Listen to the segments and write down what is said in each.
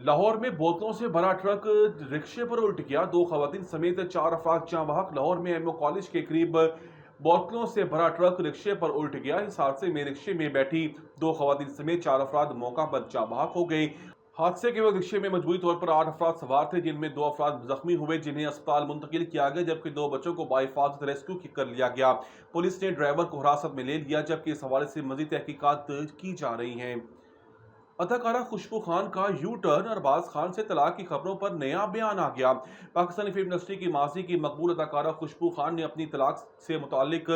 लाहौर में बोतलों से भरा ट्रक रिक्शे पर उल्ट गया। 2 खवातीन समेत 4 अफराद जाँ बहक। लाहौर में एमओ कॉलेज के करीब बोतलों से भरा ट्रक रिक्शे पर उल्ट गया। इस हादसे में रिक्शे में बैठी 2 खवातीन समेत 4 अफराद मौका पर जाँ बहक हो गए। हादसे के वक्त रिक्शे में मजबूरी तौर पर 8 अफराद सवार थे, जिनमें 2 अफराद जख्मी हुए, जिन्हें अस्पताल मुंतकिल किया गया, जबकि 2 बच्चों को बाहिफाजत रेस्क्यू कर लिया गया। पुलिस ने ड्राइवर को हिरासत में ले लिया, जबकि इस हवाले से मजीद तहकीकात की जा रही हैं। अदाकारा खुशबू खान का यू टर्न। अरबाज खान से तलाक की खबरों पर नया बयान आ गया। पाकिस्तानी फिल्म इंडस्ट्री की माजी की मकबूल अदाकारा खुशबू खान ने अपनी तलाक से मुतालिक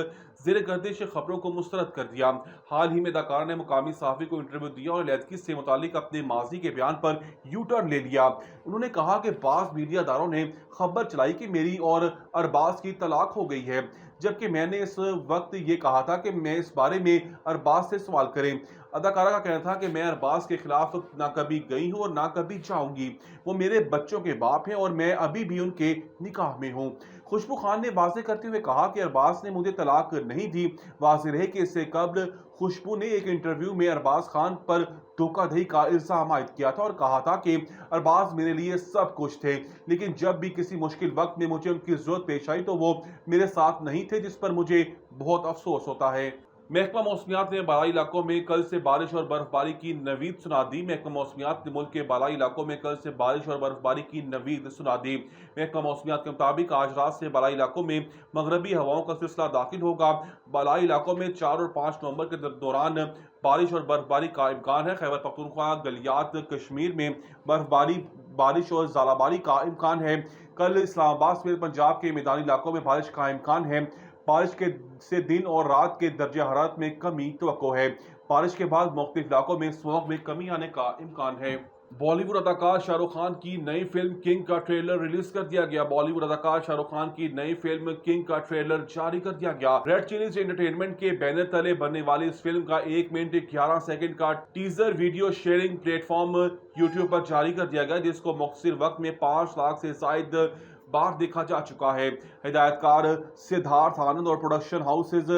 ज़ेर गर्दिश खबरों को मुस्तरद कर दिया। हाल ही में अदाकारा ने मुकामी सहाफ़ी को इंटरव्यू दिया और अलैदगी से मुतालिक अपने माजी के बयान पर यू टर्न ले लिया। उन्होंने कहा कि बाज़ मीडिया दारों ने खबर चलाई कि मेरी और अरबाज की तलाक हो गई है, जबकि मैंने इस वक्त ये कहा था कि मैं इस बारे में अरबाज से सवाल करें। अदाकारा का कहना था कि मैं अरबाज के खिलाफ ना कभी गई हूँ और ना कभी जाऊंगी। वो मेरे बच्चों के बाप हैं और मैं अभी भी उनके निकाह में हूँ। खुशबू खान ने वाज़ेह करते हुए कहा कि अरबाज ने मुझे तलाक नहीं दी। वाज़ेह रहे कि इससे कबल खुशबू ने एक इंटरव्यू में अरबाज खान पर धोखाधड़ी का इल्जाम आयद किया था और कहा था कि अरबाज मेरे लिए सब कुछ थे, लेकिन जब भी किसी मुश्किल वक्त में मुझे उनकी जरूरत पेश आई तो वो मेरे साथ नहीं थे, जिस पर मुझे बहुत अफसोस होता है। महकमा मौसमियात ने बालाई इलाकों में कल से बारिश और बर्फबारी की नवीद सुना दी। महकमा मौसमियात ने मुल्क के बालाई इलाकों में कल से बारिश और बर्फबारी की नवीद सुना दी। महकमा मौसमियात के मुताबिक आज रात से बालाई इलाकों में मगरबी हवाओं का सिलसिला दाखिल होगा। बालाई इलाकों में 4 और 5 नवंबर के दौरान बारिश और बर्फबारी का इम्कान है। खैबर पख्तूनख्वा, गलियात कश्मीर में बर्फबारी, बारिश और ज़ालाबारी का इम्कान है। कल इस्लामाबाद समेत पंजाब के मैदानी इलाकों में बारिश का इम्कान है। बारिश के से दिन और रात के दर्जा हरारत में कमी तवक्को है। बारिश के बाद मुख्तलिफ इलाकों में स्मॉग में कमी आने का इम्कान है। बॉलीवुड अदाकार शाहरुख खान की नई फिल्म किंग का ट्रेलर रिलीज कर दिया गया। बॉलीवुड अदाकार शाहरुख खान की नई फिल्म किंग का ट्रेलर जारी कर दिया गया। रेड चिलीज एंटरटेनमेंट के बैनर तले बनने वाली इस फिल्म का 1 मिनट 11 सेकंड का teaser video sharing platform YouTube पर जारी कर दिया गया, जिसको मुख्तसर वक्त में 5 लाख से जायद बार देखा जा चुका है। हिदायतकार सिद्धार्थ आनंद और प्रोडक्शन हाउसेज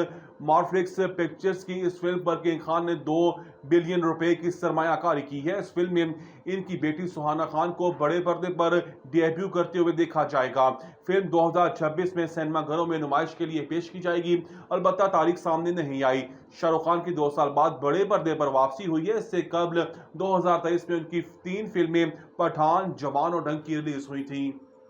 मार्फ्लिक्स पिक्चर्स की इस फिल्म पर किंग खान ने 2 बिलियन रुपए की सरमायाकारी की है। इस फिल्म में इनकी बेटी सुहाना खान को बड़े पर्दे पर डेब्यू करते हुए देखा जाएगा। फिल्म 2026 में सिनेमाघरों में नुमाइश के लिए पेश की जाएगी। अलबत्ता तारीख सामने नहीं आई। शाहरुख खान की 2 साल बाद बड़े पर्दे पर वापसी हुई है। इससे कबल 2023 में उनकी 3 फिल्में पठान, जवान और डंकी रिलीज हुई थी।